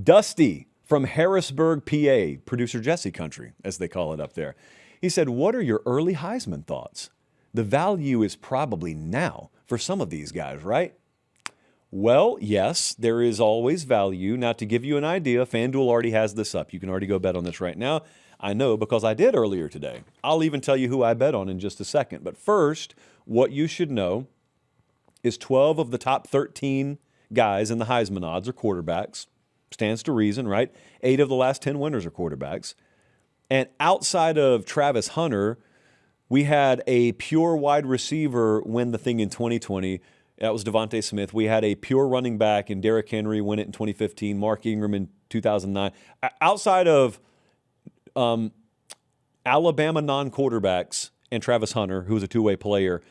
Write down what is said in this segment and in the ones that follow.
Dusty from Harrisburg, PA, producer Jesse country, as they call it up there. He said, what are your early Heisman thoughts? The value is probably now for some of these guys, right? Well, yes, there is always value. Now, to give you an idea, FanDuel already has this up. You can already go bet on this right now. I know because I did earlier today. I'll even tell you who I bet on in just a second. But first, what you should know is 12 of the top 13 guys in the Heisman odds are quarterbacks. Stands to reason, right? 8 of the last 10 winners are quarterbacks. And outside of Travis Hunter, we had a pure wide receiver win the thing in 2020. That was Devontae Smith. We had a pure running back in Derrick Henry win it in 2015, Mark Ingram in 2009. Outside of Alabama non-quarterbacks and Travis Hunter, who was a two-way player,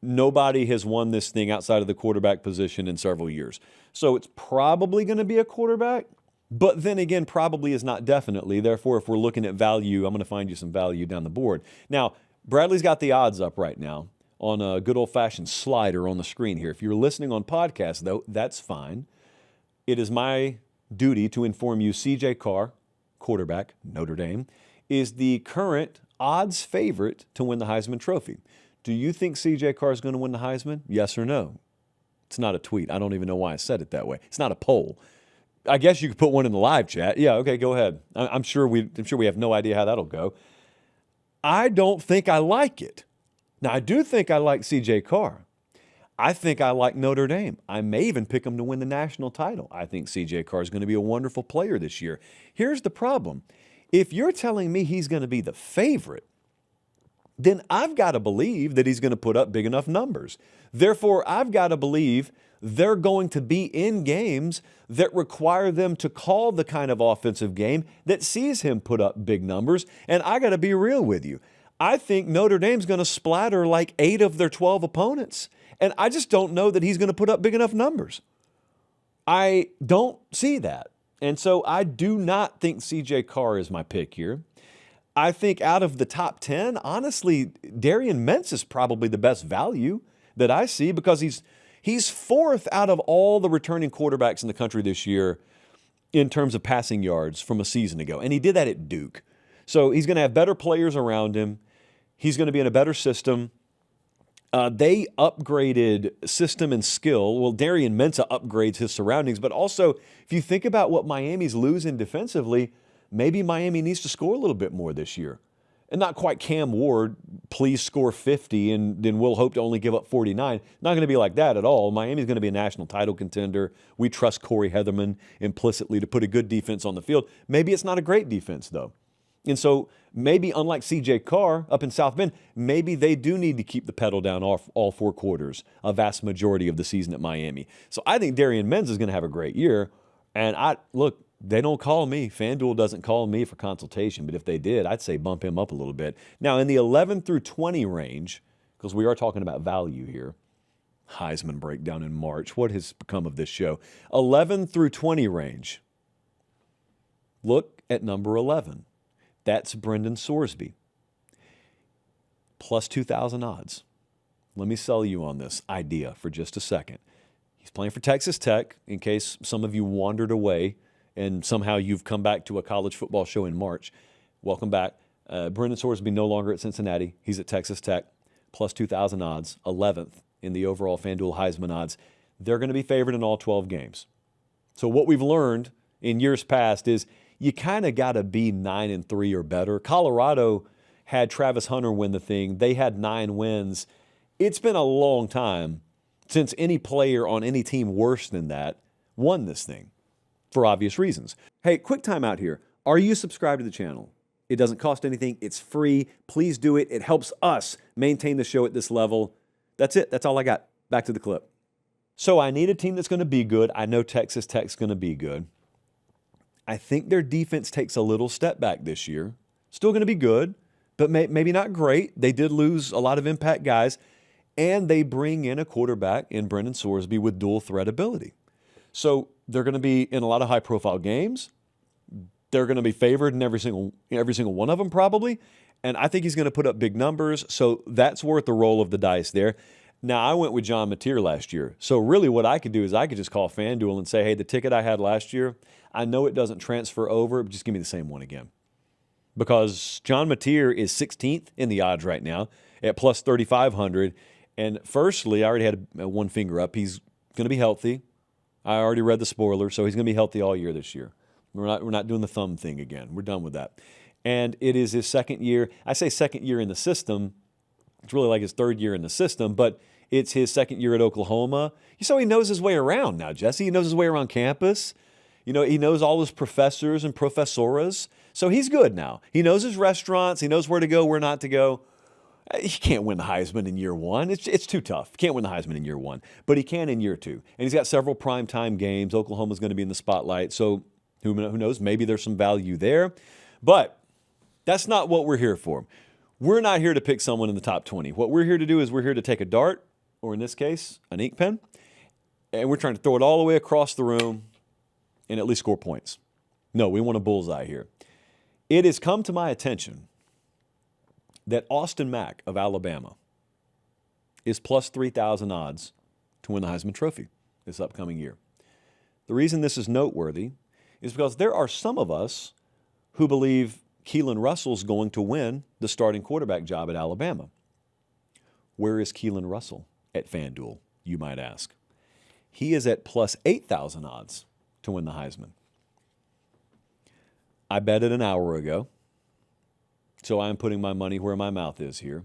nobody has won this thing outside of the quarterback position in several years. So it's probably going to be a quarterback, but then again, probably is not definitely. Therefore, if we're looking at value, I'm going to find you some value down the board. Now, Bradley's got the odds up right now on a good old-fashioned slider on the screen here. If you're listening on podcast, though, that's fine. It is my duty to inform you C.J. Carr, quarterback, Notre Dame, is the current odds favorite to win the Heisman Trophy. Do you think C.J. Carr is going to win the Heisman? Yes or no? It's not a tweet. I don't even know why I said it that way. It's not a poll. I guess you could put one in the live chat. Yeah, okay, go ahead. I'm sure we have no idea how that'll go. I don't think I like it. Now, I do think I like C.J. Carr. I think I like Notre Dame. I may even pick them to win the national title. I think C.J. Carr is going to be a wonderful player this year. Here's the problem. If you're telling me he's going to be the favorite, then I've got to believe that he's going to put up big enough numbers. Therefore, I've got to believe they're going to be in games that require them to call the kind of offensive game that sees him put up big numbers. And I got to be real with you. I think Notre Dame's going to splatter like 8 of their 12 opponents. And I just don't know that he's going to put up big enough numbers. I don't see that. And so I do not think C.J. Carr is my pick here. I think out of the top 10, honestly, Darian Mintz is probably the best value that I see because he's fourth out of all the returning quarterbacks in the country this year in terms of passing yards from a season ago. And he did that at Duke. So he's going to have better players around him. He's going to be in a better system. They upgraded system and skill. Well, Darian Mintz upgrades his surroundings, but also if you think about what Miami's losing defensively, maybe Miami needs to score a little bit more this year. And not quite Cam Ward, please score 50 and then we'll hope to only give up 49. Not going to be like that at all. Miami's going to be a national title contender. We trust Corey Heatherman implicitly to put a good defense on the field. Maybe it's not a great defense, though. And so maybe unlike C.J. Carr up in South Bend, maybe they do need to keep the pedal down all 4 quarters, a vast majority of the season at Miami. So I think Darian Mintz is going to have a great year. And look, they don't call me. FanDuel doesn't call me for consultation. But if they did, I'd say bump him up a little bit. Now, in the 11 through 20 range, because we are talking about value here, Heisman breakdown in March. What has become of this show? 11 through 20 range. Look at number 11. That's Brendan Sorsby. Plus 2,000 odds. Let me sell you on this idea for just a second. He's playing for Texas Tech, in case some of you wandered away and somehow you've come back to a college football show in March. Welcome back. Brendan Sorsby no longer at Cincinnati. He's at Texas Tech. Plus 2,000 odds. 11th in the overall FanDuel Heisman odds. They're going to be favored in all 12 games. So what we've learned in years past is you kind of got to be 9-3 or better. Colorado had Travis Hunter win the thing. They had 9 wins. It's been a long time since any player on any team worse than that won this thing for obvious reasons. Hey, quick time out here. Are you subscribed to the channel? It doesn't cost anything. It's free. Please do it. It helps us maintain the show at this level. That's it. That's all I got. Back to the clip. So I need a team that's going to be good. I know Texas Tech's going to be good. I think their defense takes a little step back this year. Still going to be good, but maybe not great. They did lose a lot of impact guys, and they bring in a quarterback in Brendan Sorsby with dual threat ability. So they're going to be in a lot of high-profile games. They're going to be favored in every single one of them probably, and I think he's going to put up big numbers, so that's worth the roll of the dice there. Now, I went with John Mateer last year. So really what I could do is I could just call FanDuel and say, hey, the ticket I had last year, I know it doesn't transfer over, but just give me the same one again. Because John Mateer is 16th in the odds right now at plus 3,500. And firstly, I already had one finger up. He's going to be healthy. I already read the spoiler, so he's going to be healthy all year this year. We're not doing the thumb thing again. We're done with that. And it is his second year. I say second year in the system. It's really like his third year in the system, but it's his second year at Oklahoma. So he knows his way around now, Jesse. He knows his way around campus. You know, he knows all his professors and professoras. So he's good now. He knows his restaurants. He knows where to go, where not to go. He can't win the Heisman in year one. It's too tough. Can't win the Heisman in year one. But he can in year two. And he's got several primetime games. Oklahoma's going to be in the spotlight. So who knows? Maybe there's some value there. But that's not what we're here for. We're not here to pick someone in the top 20. What we're here to do is we're here to take a dart, or in this case, an ink pen, and we're trying to throw it all the way across the room and at least score points. No, we want a bullseye here. It has come to my attention that Austin Mack of Alabama is plus 3,000 odds to win the Heisman Trophy this upcoming year. The reason this is noteworthy is because there are some of us who believe Keelan Russell's going to win the starting quarterback job at Alabama. Where is Keelan Russell at FanDuel, you might ask? He is at plus 8,000 odds to win the Heisman. I bet it an hour ago, so I'm putting my money where my mouth is here.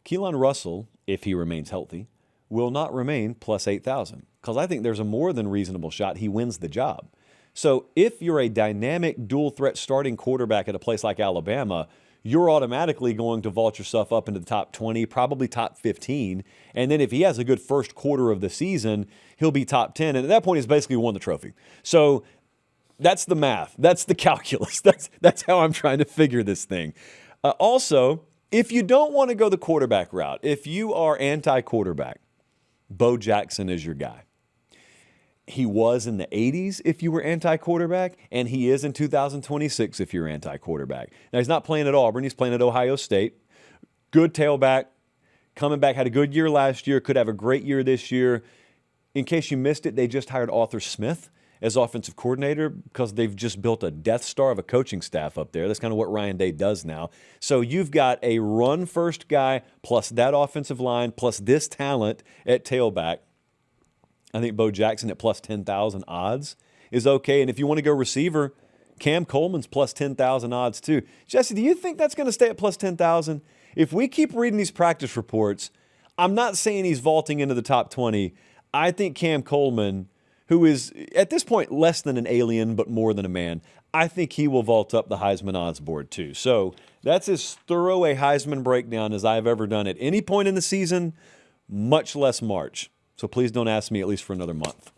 Keelan Russell, if he remains healthy, will not remain plus 8,000 because I think there's a more than reasonable shot he wins the job. So if you're a dynamic dual-threat starting quarterback at a place like Alabama, you're automatically going to vault yourself up into the top 20, probably top 15. And then if he has a good first quarter of the season, he'll be top 10. And at that point, he's basically won the trophy. So that's the math. That's the calculus. That's how I'm trying to figure this thing. Also, if you don't want to go the quarterback route, if you are anti-quarterback, Bo Jackson is your guy. He was in the 80s if you were anti-quarterback, and he is in 2026 if you're anti-quarterback. Now, he's not playing at Auburn. He's playing at Ohio State. Good tailback. Coming back, had a good year last year, could have a great year this year. In case you missed it, they just hired Arthur Smith as offensive coordinator because they've just built a Death Star of a coaching staff up there. That's kind of what Ryan Day does now. So you've got a run-first guy plus that offensive line plus this talent at tailback. I think Bo Jackson at plus 10,000 odds is okay. And if you want to go receiver, Cam Coleman's plus 10,000 odds too. Jesse, do you think that's going to stay at plus 10,000? If we keep reading these practice reports, I'm not saying he's vaulting into the top 20. I think Cam Coleman, who is at this point less than an alien but more than a man, I think he will vault up the Heisman odds board too. So that's as thorough a Heisman breakdown as I've ever done at any point in the season, much less March. So please don't ask me at least for another month.